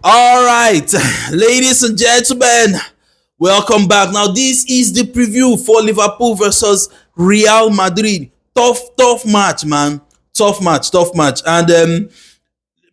All right, ladies and gentlemen, welcome back. Now, this is the preview for Liverpool versus Real Madrid. Tough match, man. Tough match. And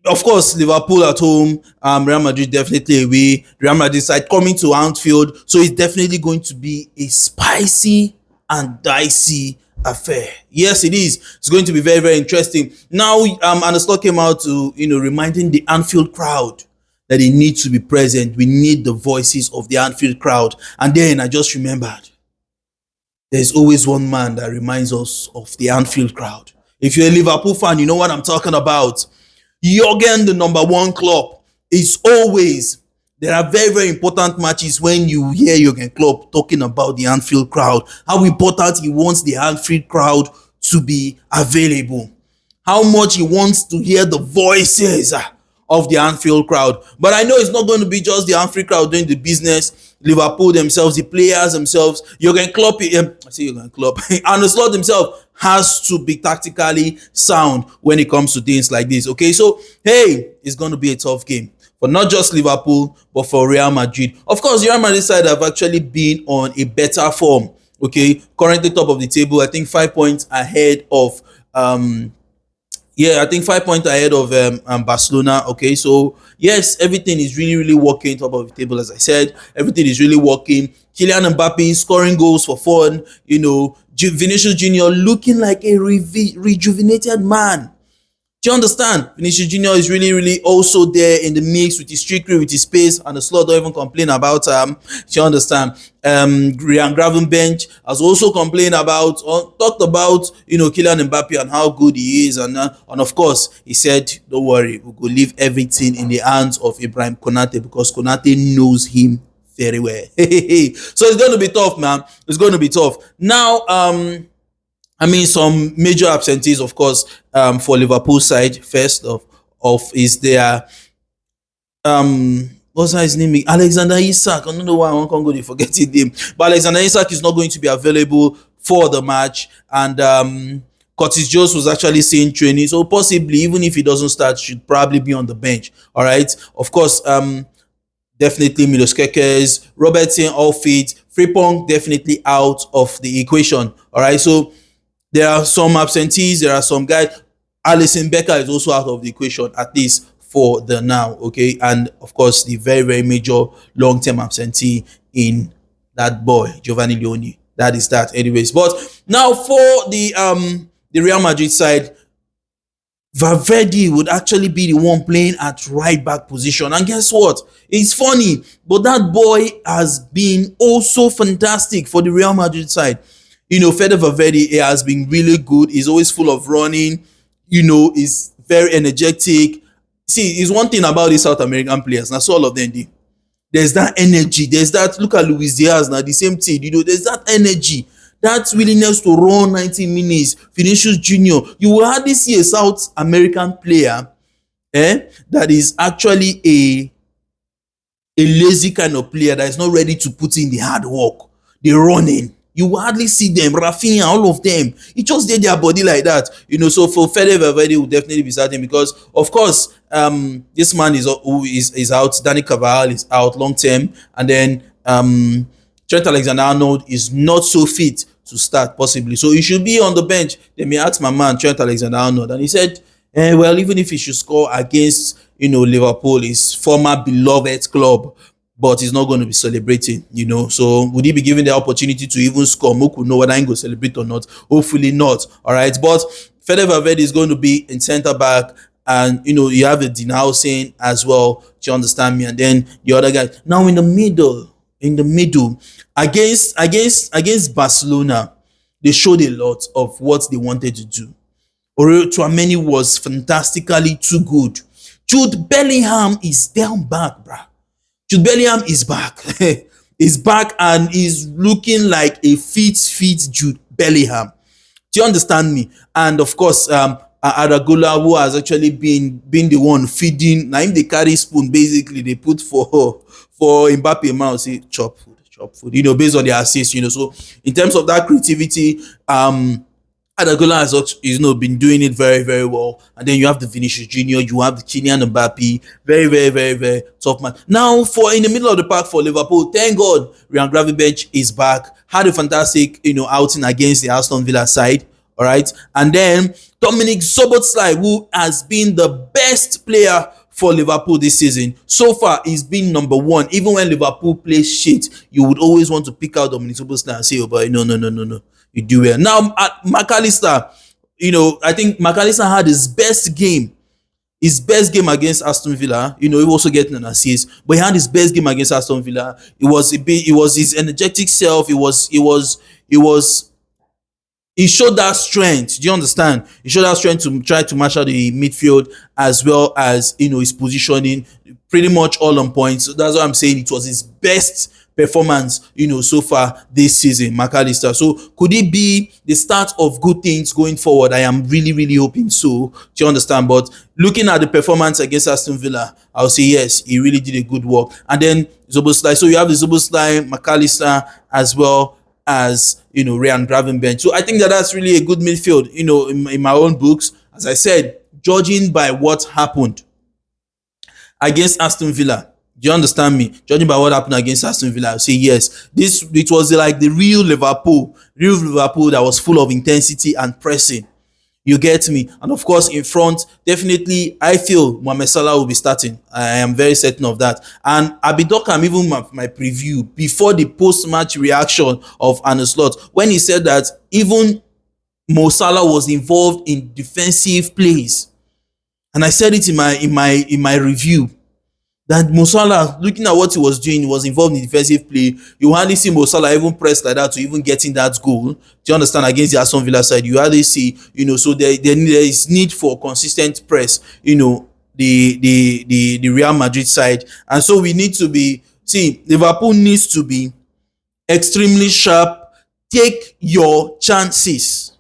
of course, Liverpool at home, Real Madrid definitely away. Real Madrid side coming to Anfield, so it's definitely going to be a spicy and dicey affair. Yes, it is. It's going to be very interesting. Now, and the slot came out to reminding the Anfield crowd that they need to be present. We need the voices of the Anfield crowd. And then I just remembered there's always one man that reminds us of the Anfield crowd. If you're a Liverpool fan, you know what I'm talking about. Jurgen, the number one club, is always, there are very important matches when you hear Jurgen Klopp talking about the Anfield crowd, how important he wants the Anfield crowd to be available, how much he wants to hear the voices of the Anfield crowd. But I know it's not going to be just the Anfield crowd doing the business. Liverpool themselves, the players themselves, Jurgen Klopp, I say Jurgen Klopp, and the slot himself has to be tactically sound when it comes to things like this. Okay, so hey, it's going to be a tough game for not just Liverpool, but for Real Madrid. Of course, the Real Madrid side have actually been on a better form. Okay, currently top of the table, I think 5 points ahead of I think 5 points ahead of Barcelona. Okay, so yes, everything is really working top of the table. As I said, everything is really working. Kylian Mbappe scoring goals for fun. Vinicius Junior looking like a rejuvenated man. Do you understand? Vinicius Junior is really also there in the mix with his trickery, with his pace, and the slot don't even complain about do you understand? RYAN GRAVENBERCH has also complained about or talked about Kylian Mbappe and how good he is, and of course he said, don't worry, we go leave everything in the hands of Ibrahim Konate because Konate knows him very well. So it's going to be tough, man. It's going to be tough. Now, some major absentees, of course, for Liverpool side. First of is their what's his name? Alexander Isak. I don't know why I want to go to forget his name, but Alexander Isak is not going to be available for the match, and Curtis Jones was actually seen training, so possibly even if he doesn't start, should probably be on the bench. All right, of course, definitely Milos Kekes, Robertson all fit, Frimpong definitely out of the equation. All right, so there are some absentees. There are some guys. Alisson Becker is also out of the equation, at least for the now. Okay, and of course the very major long-term absentee in that boy Giovanni Leone. That is that. Anyways, but now for the Real Madrid side, Valverde would actually be the one playing at right back position. And guess what? It's funny, but that boy has been also fantastic for the Real Madrid side. Fede Valverde has been really good. He's always full of running. He's very energetic. See, it's one thing about these South American players. That's all of them do. There's that energy. There's that. Look at Luis Diaz now, the same thing. There's that energy, that willingness to run 90 minutes. Vinicius Junior. You will hardly see a South American player that is actually a lazy kind of player that is not ready to put in the hard work, the running. You will hardly see them. Rafinha, all of them. It just did their body like that. So for Fede Valverde will definitely be starting because, of course, this man is out. Dani Carvajal is out long term. And then Trent Alexander-Arnold is not so fit to start, possibly. So he should be on the bench. They may ask my man, Trent Alexander-Arnold. And he said, well, even if he should score against, Liverpool, his former beloved club, but he's not going to be celebrating, So would he be given the opportunity to even score? Moku know whether he going to celebrate or not. Hopefully not. All right. But Fede Valverde is going to be in centre back. And, you have a Dinausen as well. Do you understand me? And then the other guy. Now in the middle, against Barcelona, they showed a lot of what they wanted to do. Aurelio Tchouameni was fantastically too good. Jude Bellingham is down back, bruh. Jude Bellingham is back. He's back and he's looking like a fit Jude Bellingham. Do you understand me? And of course, Aragola, who has actually been the one feeding. Now, him they carry spoon, basically, they put for Mbappe mouth, say, chop food, based on their assist, So in terms of that creativity, Adagola has been doing it very, very well. And then you have the Vinicius Junior, you have the Kylian Mbappe, very, very, very, very tough man. Now, for in the middle of the park for Liverpool, thank God RYAN GRAVENBERCH is back. Had a fantastic, outing against the Aston Villa side. All right, and then Dominic Szoboszlai, who has been the best player for Liverpool this season. So far, he's been number one. Even when Liverpool plays shit, you would always want to pick out Dominic Szoboszlai and say, oh, but no, no, no, no, no. You do well. Now, at McAllister, I think McAllister had his best game against Aston Villa. He also getting an assist, but he had his best game against Aston Villa. It was his energetic self. He showed that strength. Do you understand? He showed that strength to try to match out the midfield, as well as his positioning, pretty much all on point. So that's why I'm saying it was his best performance so far this season, McAllister. So could it be the start of good things going forward? I am really, really hoping so. Do you understand? But looking at the performance against Aston Villa, I'll say yes, he really did a good work. And then Szoboszlai. So you have the Szoboszlai, McAllister, as well as RYAN GRAVENBERCH. So I think that's really a good midfield. In my own books, as I said, judging by what happened against Aston Villa. Do you understand me? Judging by what happened against Aston Villa, I say yes. It was like the real Liverpool that was full of intensity and pressing. You get me? And of course, in front, definitely, I feel Mohamed Salah will be starting. I am very certain of that. And Abidokam, even my preview, before the post-match reaction of Arne Slot, when he said that even Mo Salah was involved in defensive plays. And I said it in my review, that Mo Salah, looking at what he was doing, he was involved in defensive play. You hardly see Mo Salah even press like that to even getting that goal. Do you understand? Against the Aston Villa side, you hardly see, so there is need for consistent press, the Real Madrid side. And so we need to be, Liverpool needs to be extremely sharp. Take your chances.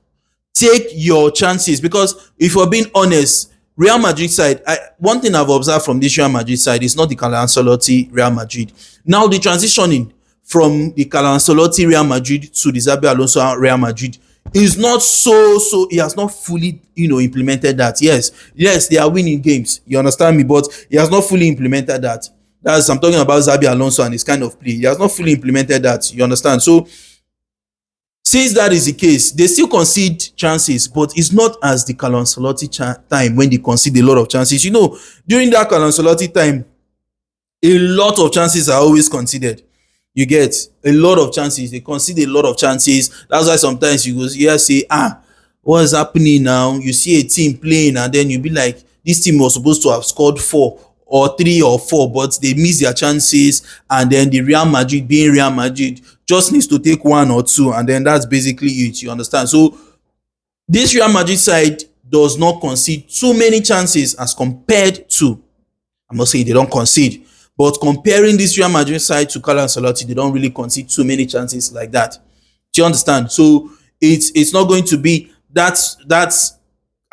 Take your chances. Because if we're being honest, Real Madrid side, one thing I've observed from this Real Madrid side is not the Carlo Ancelotti Real Madrid. Now the transitioning from the Carlo Ancelotti Real Madrid to the Xabi Alonso Real Madrid is not so he has not fully implemented that. Yes, they are winning games. You understand me? But he has not fully implemented that. I'm talking about Xabi Alonso and his kind of play. He has not fully implemented that. You understand? So since that is the case, they still concede chances, but it's not as the Carlo Ancelotti time when they concede a lot of chances. During that Carlo Ancelotti time, a lot of chances are always conceded. You get a lot of chances. They concede a lot of chances. That's why sometimes you go say, what is happening now? You see a team playing, and then you be like, this team was supposed to have scored 4 or 3 or 4, but they miss their chances, and then the Real Madrid, being Real Madrid, just needs to take 1 or 2, and then that's basically it. You understand? So this Real Madrid side does not concede too many chances as compared to, I'm not saying they don't concede, but comparing this Real Madrid side to Carlo Ancelotti, they don't really concede too many chances like that. Do you understand? So it's not going to be that's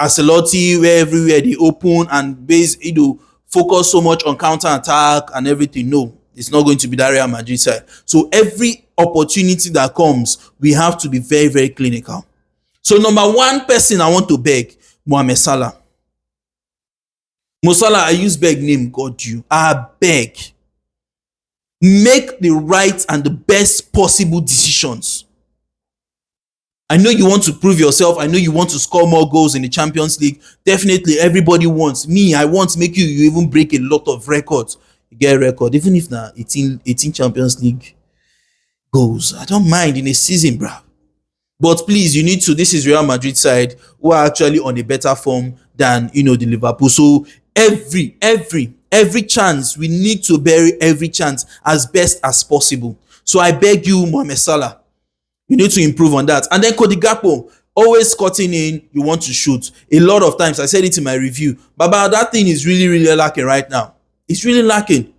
Ancelotti where everywhere they open and focus so much on counter attack and everything. No, it's not going to be that Real Madrid side. So every opportunity that comes, we have to be very, very clinical. So number one person I want to beg, Mohamed Salah. Mo Salah, I use beg name, God you. I beg. Make the right and the best possible decisions. I know you want to prove yourself. I know you want to score more goals in the Champions League. Definitely, everybody wants. Me, I want to make you even break a lot of records. You get a record, even if na 18 Champions League goals. I don't mind in a season, bro. But please, you need to. This is Real Madrid side who are actually on a better form than the Liverpool. So every chance, we need to bury every chance as best as possible. So I beg you, Mohamed Salah, you need to improve on that. And then Cody Gakpo, always cutting in, you want to shoot. A lot of times, I said it in my review, Baba, that thing is really, really lacking right now. It's really lacking.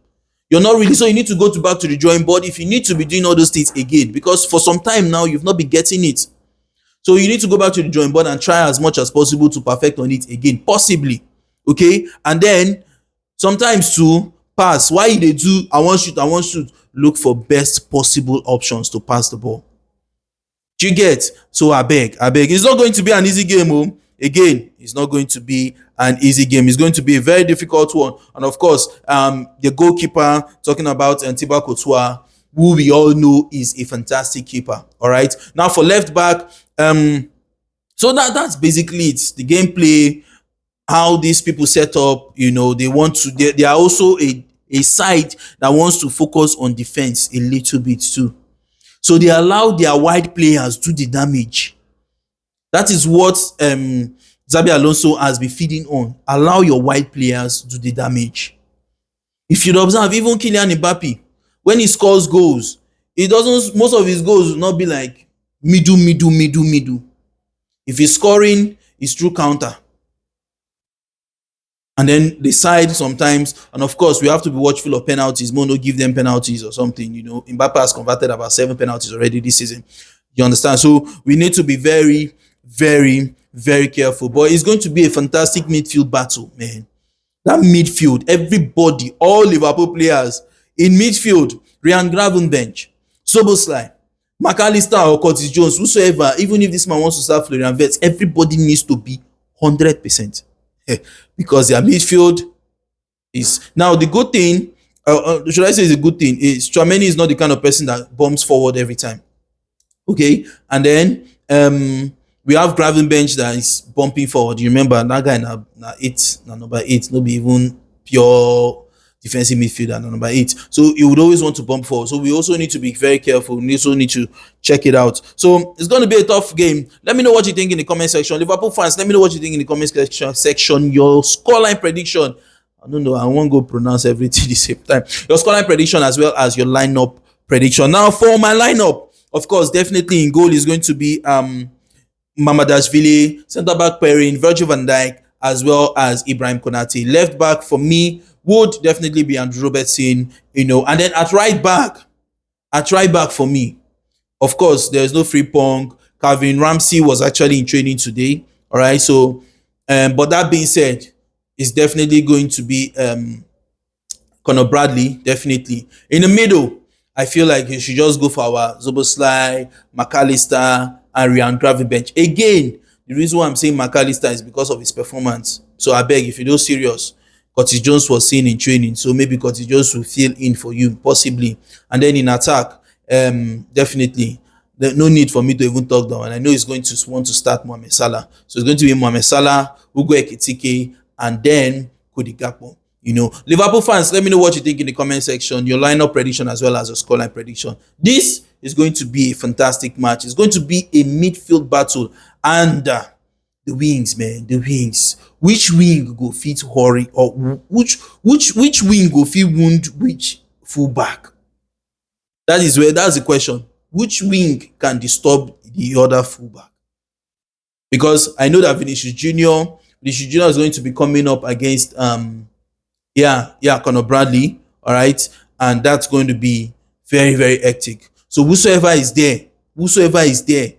You're not really, so you need to go back to the drawing board if you need to be doing all those things again, because for some time now, you've not been getting it. So you need to go back to the drawing board and try as much as possible to perfect on it again, possibly. Okay? And then, sometimes to pass, why they do, I want shoot, look for best possible options to pass the ball. Do you get? So I beg. It's not going to be an easy game. Oh. Again, it's not going to be an easy game. It's going to be a very difficult one. And of course, the goalkeeper, talking about Thibaut Courtois, who we all know is a fantastic keeper. All right. Now for left back, so that's basically it. The gameplay, how these people set up, you know, they are also a side that wants to focus on defense a little bit too. So they allow their wide players do the damage. That is what Xabi Alonso has been feeding on. Allow your wide players do the damage. If you observe, even Kylian Mbappe, when he scores goals, most of his goals will not be like middle. If he's scoring, it's through counter. And then they side sometimes, and of course we have to be watchful of penalties. Mono give them penalties or something. You know, Mbappe has converted about 7 penalties already this season. You understand? So we need to be very, very, very careful. But it's going to be a fantastic midfield battle, man. That midfield, everybody, all Liverpool players in midfield, RYAN GRAVENBERCH, Szoboszlai, McAllister or Curtis Jones, whosoever, even if this man wants to start Florian Wirtz, everybody needs to be 100%. Because their midfield is now the good thing. Should I say it's a good thing? Is Tchouameni is not the kind of person that bombs forward every time. Okay, and then we have Gravenberch that is bumping forward. You remember that guy na number 8, no be even pure defensive midfielder, number 8. So you would always want to bump forward. So we also need to be very careful. We also need to check it out. So it's going to be a tough game. Let me know what you think in the comment section. Liverpool fans, let me know what you think in the comment section. Your scoreline prediction. I don't know. I won't go pronounce everything at the same time. Your scoreline prediction as well as your lineup prediction. Now for my lineup, of course, definitely in goal is going to be Mamardashvili, centre back pairing Virgil van Dijk as well as Ibrahim Konate. Left back for me would definitely be Andrew Robertson, you know, and then at right back for me, of course, there's no Frimpong. Calvin Ramsey was actually in training today. All right, so but that being said, it's definitely going to be Conor Bradley. Definitely in the middle, I feel like you should just go for our Szoboszlai, McAllister, and RYAN GRAVENBERCH. Again, the reason why I'm saying McAllister is because of his performance. So I beg, if you're serious, Curtis Jones was seen in training, so maybe Curtis Jones will fill in for you, possibly. And then in attack, definitely, there's no need for me to even talk down. And I know he's going to want to start Mohamed Salah. So it's going to be Mohamed Salah, Ugo Ekitike, and then Cody Gakpo. You know, Liverpool fans, let me know what you think in the comment section, your lineup prediction as well as your scoreline prediction. This is going to be a fantastic match. It's going to be a midfield battle. And the wings, man, the wings. Which wing go fit hurry, or which wing go fit wound which fullback? That's the question. Which wing can disturb the other fullback? Because I know that Vinicius Jr. is going to be coming up against Conor Bradley, all right, and that's going to be very, very hectic. So whosoever is there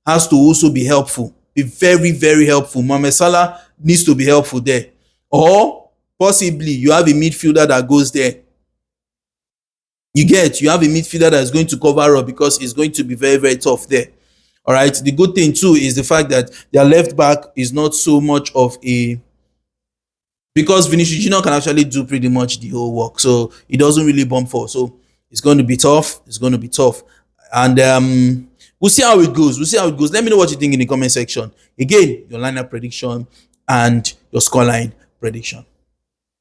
has to also be helpful, be very, very helpful. Mohamed Salah needs to be helpful there, or possibly you have a midfielder that goes there. You have a midfielder that is going to cover up, because it's going to be very, very tough there. All right. The good thing too is the fact that their left back is not so much of a, because Vinicius Jr. can actually do pretty much the whole work, so it doesn't really bump for. So it's going to be tough. And we'll see how it goes. Let me know what you think in the comment section. Again, your lineup prediction and your scoreline prediction.